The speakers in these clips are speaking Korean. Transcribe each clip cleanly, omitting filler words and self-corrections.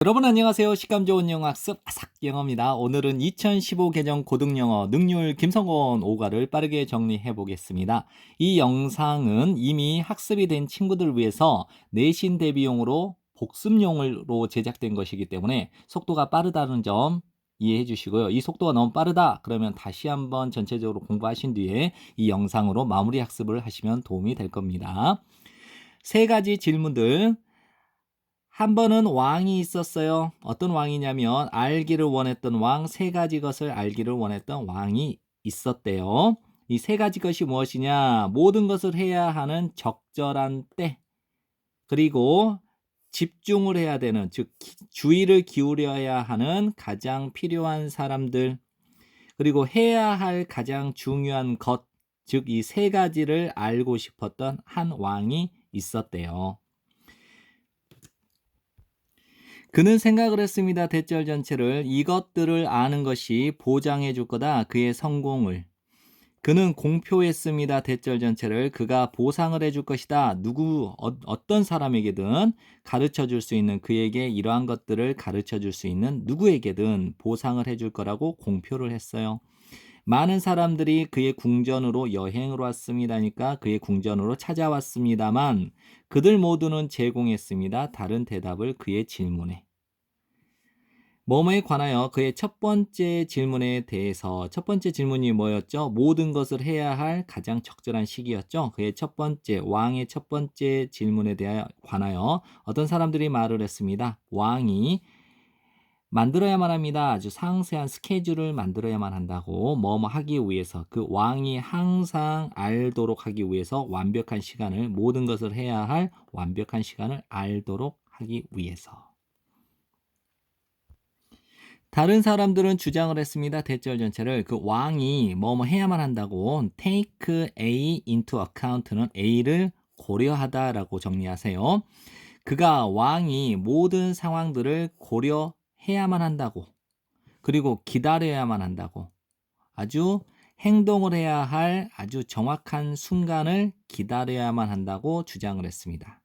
여러분 안녕하세요. 식감 좋은 영어 학습 아삭 영어입니다. 오늘은 2015 개정 고등영어 능률 김성곤 5과를 빠르게 정리해 보겠습니다. 이 영상은 이미 학습이 된 친구들 위해서 내신 대비용으로 복습용으로 제작된 것이기 때문에 속도가 빠르다는 점 이해해 주시고요. 이 속도가 너무 빠르다 그러면 다시 한번 전체적으로 공부하신 뒤에 이 영상으로 마무리 학습을 하시면 도움이 될 겁니다. 세 가지 질문들. 한 번은 왕이 있었어요. 어떤 왕이냐면 알기를 원했던 왕, 세 가지 것을 알기를 원했던 왕이 있었대요. 이 세 가지 것이 무엇이냐? 모든 것을 해야 하는 적절한 때, 그리고 집중을 해야 되는, 즉 주의를 기울여야 하는 가장 필요한 사람들, 그리고 해야 할 가장 중요한 것, 즉 이 세 가지를 알고 싶었던 한 왕이 있었대요. 그는 생각을 했습니다. 대절 전체를 이것들을 아는 것이 보장해 줄 거다. 그의 성공을. 그는 공표했습니다. 대절 전체를 그가 보상을 해줄 것이다. 어떤 사람에게든 가르쳐 줄 수 있는, 그에게 이러한 것들을 가르쳐 줄 수 있는 누구에게든 보상을 해줄 거라고 공표를 했어요. 많은 사람들이 그의 궁전으로 여행을 왔습니다니까 그의 궁전으로 찾아왔습니다만 그들 모두는 제공했습니다. 다른 대답을 그의 질문에. 뭐뭐에 관하여 그의 첫 번째 질문에 대해서, 첫 번째 질문이 뭐였죠? 모든 것을 해야 할 가장 적절한 시기였죠. 그의 첫 번째, 왕의 첫 번째 질문에 대하여 관하여 어떤 사람들이 말을 했습니다. 왕이 만들어야만 합니다. 아주 상세한 스케줄을 만들어야만 한다고, 뭐뭐 하기 위해서, 그 왕이 항상 알도록 하기 위해서 완벽한 시간을, 모든 것을 해야 할 완벽한 시간을 알도록 하기 위해서. 다른 사람들은 주장을 했습니다. 대절 전체를 그 왕이 뭐뭐 해야만 한다고, take A into account는 A를 고려하다라고 정리하세요. 그가 왕이 모든 상황들을 고려해야만 한다고, 그리고 기다려야만 한다고, 아주 행동을 해야 할 아주 정확한 순간을 기다려야만 한다고 주장을 했습니다.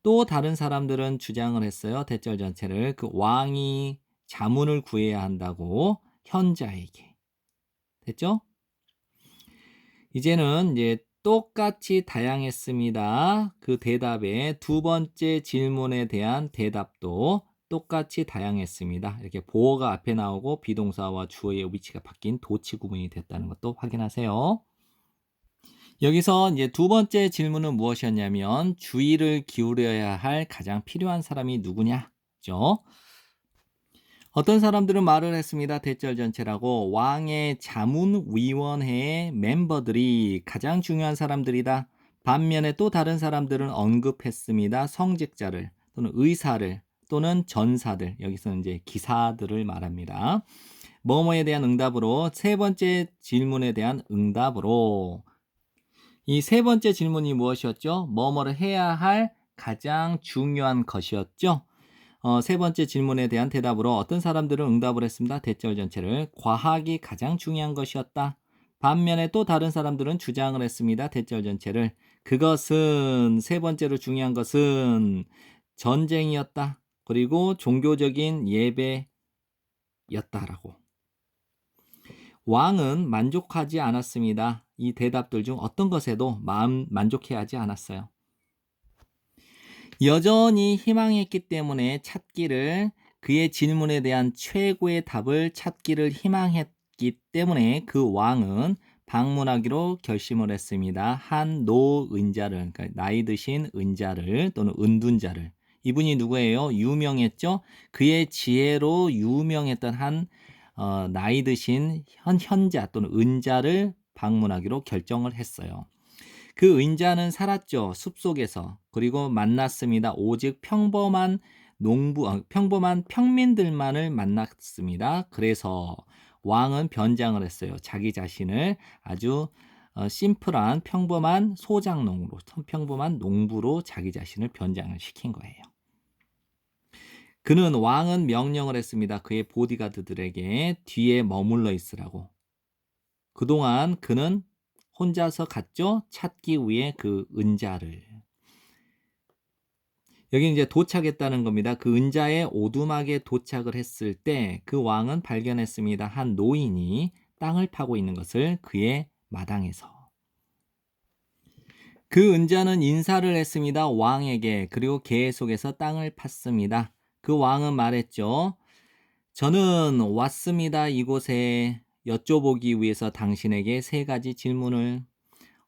또 다른 사람들은 주장을 했어요. 대절 전체를 그 왕이 자문을 구해야 한다고, 현자에게. 됐죠? 이제는 이제 똑같이 다양했습니다. 그 대답에 두 번째 질문에 대한 대답도 똑같이 다양했습니다. 이렇게 보어가 앞에 나오고 비동사와 주어의 위치가 바뀐 도치 구문이 됐다는 것도 확인하세요. 여기서 이제 두 번째 질문은 무엇이었냐면 주의를 기울여야 할 가장 필요한 사람이 누구냐죠. 어떤 사람들은 말을 했습니다. 대절 전체라고, 왕의 자문위원회의 멤버들이 가장 중요한 사람들이다. 반면에 또 다른 사람들은 언급했습니다. 성직자를 또는 의사를 또는 전사들, 여기서는 이제 기사들을 말합니다. 뭐뭐에 대한 응답으로, 세 번째 질문에 대한 응답으로. 이 세 번째 질문이 무엇이었죠? 뭐뭐를 해야 할 가장 중요한 것이었죠. 세 번째 질문에 대한 대답으로 어떤 사람들은 응답을 했습니다. 대절 전체를 과학이 가장 중요한 것이었다. 반면에 또 다른 사람들은 주장을 했습니다. 대절 전체를 그것은, 세 번째로 중요한 것은 전쟁이었다. 그리고 종교적인 예배였다라고. 왕은 만족하지 않았습니다. 이 대답들 중 어떤 것에도 만족해하지 않았어요. 여전히 희망했기 때문에 그의 질문에 대한 최고의 답을 찾기를 희망했기 때문에 그 왕은 방문하기로 결심을 했습니다. 한 노은자를, 그러니까 나이 드신 은자를 또는 은둔자를. 이분이 누구예요? 유명했죠? 그의 지혜로 유명했던 한 나이 드신 현자 또는 은자를 방문하기로 결정을 했어요. 그 은자는 살았죠. 숲속에서. 그리고 만났습니다. 오직 평범한 평민들만을 만났습니다. 그래서 왕은 변장을 했어요. 자기 자신을 아주 심플한 평범한 소작농으로, 평범한 농부로 자기 자신을 변장을 시킨 거예요. 왕은 명령을 했습니다. 그의 보디가드들에게 뒤에 머물러 있으라고. 그동안 그는 혼자서 갔죠. 찾기 위해 그 은자를. 여기 이제 도착했다는 겁니다. 그 은자에 오두막에 도착을 했을 때 그 왕은 발견했습니다. 한 노인이 땅을 파고 있는 것을 그의 마당에서. 그 은자는 인사를 했습니다. 왕에게. 그리고 계속해서 땅을 팠습니다. 그 왕은 말했죠. 저는 왔습니다. 이곳에 여쭤보기 위해서 당신에게 3가지 질문을.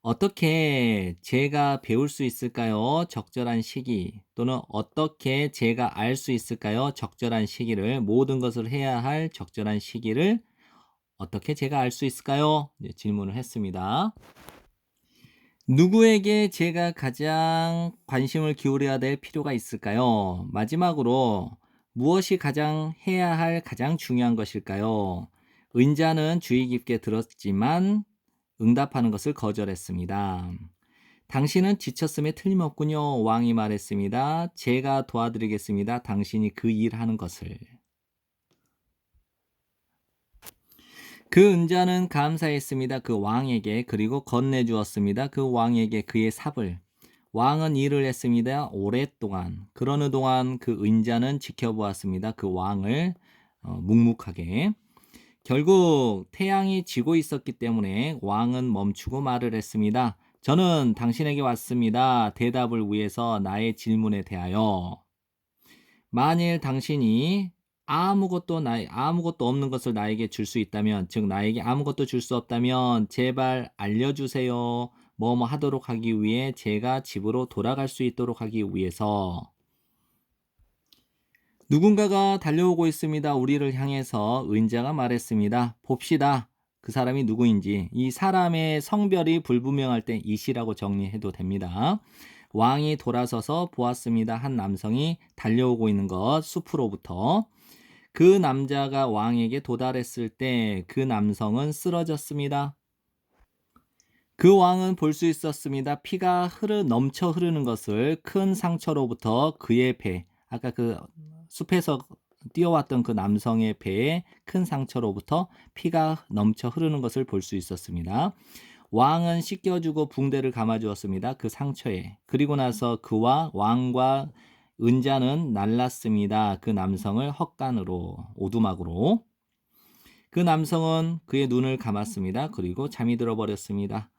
어떻게 제가 배울 수 있을까요? 적절한 시기. 또는 어떻게 제가 알 수 있을까요? 적절한 시기를. 모든 것을 해야 할 적절한 시기를 어떻게 제가 알 수 있을까요? 질문을 했습니다. 누구에게 제가 가장 관심을 기울여야 될 필요가 있을까요? 마지막으로 무엇이 가장 해야 할 가장 중요한 것일까요? 은자는 주의 깊게 들었지만 응답하는 것을 거절했습니다. 당신은 지쳤음에 틀림없군요. 왕이 말했습니다. 제가 도와드리겠습니다. 당신이 그 일하는 것을. 그 은자는 감사했습니다. 그 왕에게. 그리고 건네주었습니다. 그 왕에게 그의 삽을. 왕은 일을 했습니다. 오랫동안. 그러는 동안 그 은자는 지켜보았습니다. 그 왕을 묵묵하게. 결국 태양이 지고 있었기 때문에 왕은 멈추고 말을 했습니다. 저는 당신에게 왔습니다. 대답을 위해서 나의 질문에 대하여. 만일 당신이 아무것도 없는 것을 나에게 줄 수 있다면, 즉 나에게 아무것도 줄 수 없다면 제발 알려주세요. 뭐뭐 하도록 하기 위해 제가 집으로 돌아갈 수 있도록 하기 위해서. 누군가가 달려오고 있습니다. 우리를 향해서. 은자가 말했습니다. 봅시다. 그 사람이 누구인지. 이 사람의 성별이 불분명할 때 이시라고 정리해도 됩니다. 왕이 돌아서서 보았습니다. 한 남성이 달려오고 있는 것, 숲으로부터. 그 남자가 왕에게 도달했을 때 그 남성은 쓰러졌습니다. 그 왕은 볼 수 있었습니다. 피가 넘쳐 흐르는 것을. 큰 상처로부터 그의 배, 아까 그 숲에서 뛰어왔던 그 남성의 배에 큰 상처로부터 피가 넘쳐 흐르는 것을 볼 수 있었습니다. 왕은 씻겨주고 붕대를 감아주었습니다. 그 상처에. 그리고 나서 그와 왕과 은자는 날랐습니다. 그 남성을 헛간으로, 오두막으로. 그 남성은 그의 눈을 감았습니다. 그리고 잠이 들어버렸습니다.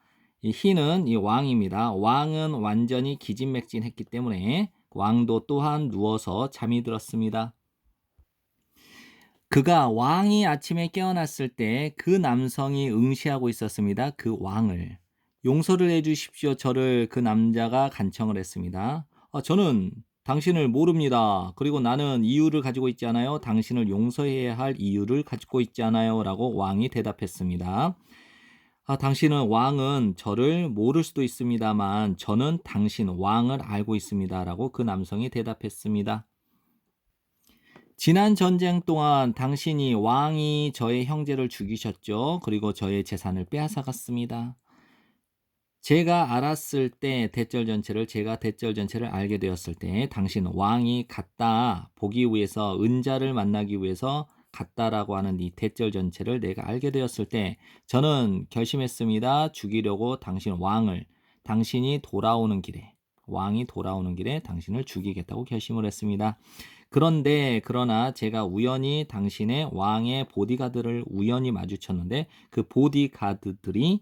이 희는 이 왕입니다. 왕은 완전히 기진맥진했기 때문에 왕도 또한 누워서 잠이 들었습니다. 그가 왕이 아침에 깨어났을 때 그 남성이 응시하고 있었습니다. 그 왕을. 용서를 해주십시오. 저를. 그 남자가 간청을 했습니다. 저는 당신을 모릅니다. 그리고 나는 이유를 가지고 있지 않아요. 당신을 용서해야 할 이유를 가지고 있지 않아요. 라고 왕이 대답했습니다. 당신은 왕은 저를 모를 수도 있습니다만 저는 당신 왕을 알고 있습니다. 라고 그 남성이 대답했습니다. 지난 전쟁 동안 당신이 왕이 저의 형제를 죽이셨죠. 그리고 저의 재산을 빼앗아갔습니다. 제가 알았을 때 제가 대절 전체를 알게 되었을 때 당신 왕이 갔다 보기 위해서 은자를 만나기 위해서 갔다라고 하는 이 대절 전체를 내가 알게 되었을 때 저는 결심했습니다. 죽이려고 당신이 돌아오는 길에 왕이 돌아오는 길에 당신을 죽이겠다고 결심을 했습니다. 그러나 제가 우연히 당신의 왕의 보디가드를 우연히 마주쳤는데 그 보디가드들이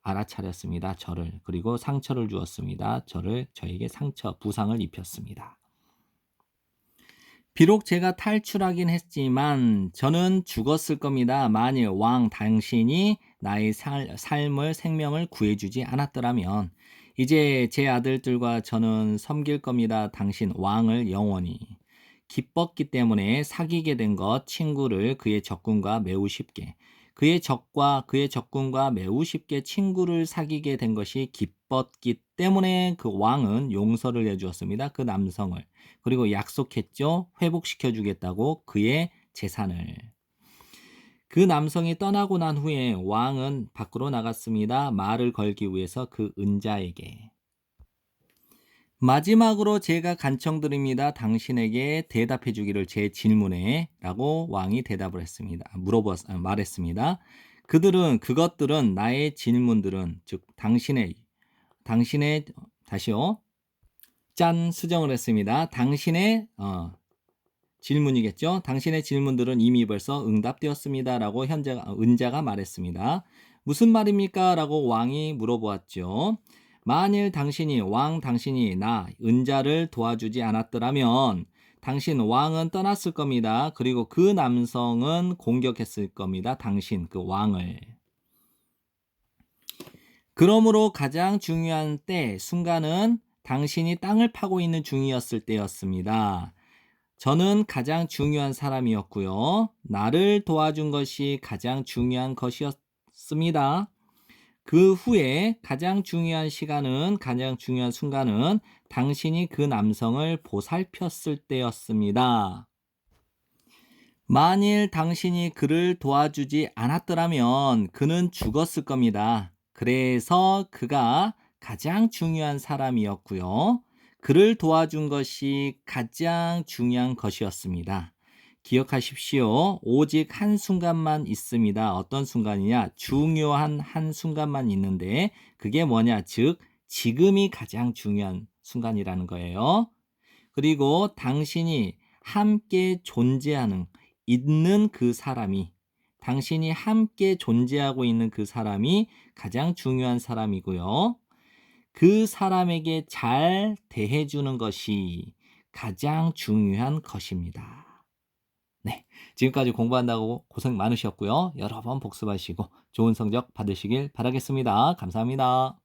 알아차렸습니다. 저를. 그리고 상처를 주었습니다. 저에게 부상을 입혔습니다. 비록 제가 탈출하긴 했지만 저는 죽었을 겁니다. 만일 당신이 나의 생명을 구해주지 않았더라면 이제 제 아들들과 저는 섬길 겁니다. 당신 왕을 영원히. 기뻤기 때문에 사귀게 된 친구를 그의 적군과 매우 쉽게. 그의 적군과 매우 쉽게 친구를 사귀게 된 것이 기뻤기 때문에 그 왕은 용서를 해주었습니다. 그 남성을. 그리고 약속했죠. 회복시켜 주겠다고 그의 재산을. 그 남성이 떠나고 난 후에 왕은 밖으로 나갔습니다. 말을 걸기 위해서 그 은자에게. 마지막으로 제가 간청드립니다. 당신에게 대답해 주기를 제 질문에 라고 왕이 대답을 했습니다. 말했습니다. 그것들은 나의 질문들은 즉 다시요. 짠, 수정을 했습니다. 당신의 질문이겠죠. 당신의 질문들은 이미 벌써 응답되었습니다. 라고 은자가 말했습니다. 무슨 말입니까? 라고 왕이 물어보았죠. 만일 당신이 나, 은자를 도와주지 않았더라면 당신 왕은 떠났을 겁니다. 그리고 그 남성은 공격했을 겁니다. 당신, 그 왕을. 그러므로 가장 중요한 순간은 당신이 땅을 파고 있는 중이었을 때였습니다. 저는 가장 중요한 사람이었고요. 나를 도와준 것이 가장 중요한 것이었습니다. 그 후에 가장 중요한 순간은 당신이 그 남성을 보살폈을 때였습니다. 만일 당신이 그를 도와주지 않았더라면 그는 죽었을 겁니다. 그래서 그가 가장 중요한 사람이었고요. 그를 도와준 것이 가장 중요한 것이었습니다. 기억하십시오. 오직 한 순간만 있습니다. 어떤 순간이냐? 중요한 한 순간만 있는데 그게 뭐냐? 즉 지금이 가장 중요한 순간이라는 거예요. 그리고 당신이 함께 있는 그 사람이 당신이 함께 존재하고 있는 그 사람이 가장 중요한 사람이고요. 그 사람에게 잘 대해주는 것이 가장 중요한 것입니다. 네, 지금까지 공부한다고 고생 많으셨고요. 여러 번 복습하시고 좋은 성적 받으시길 바라겠습니다. 감사합니다.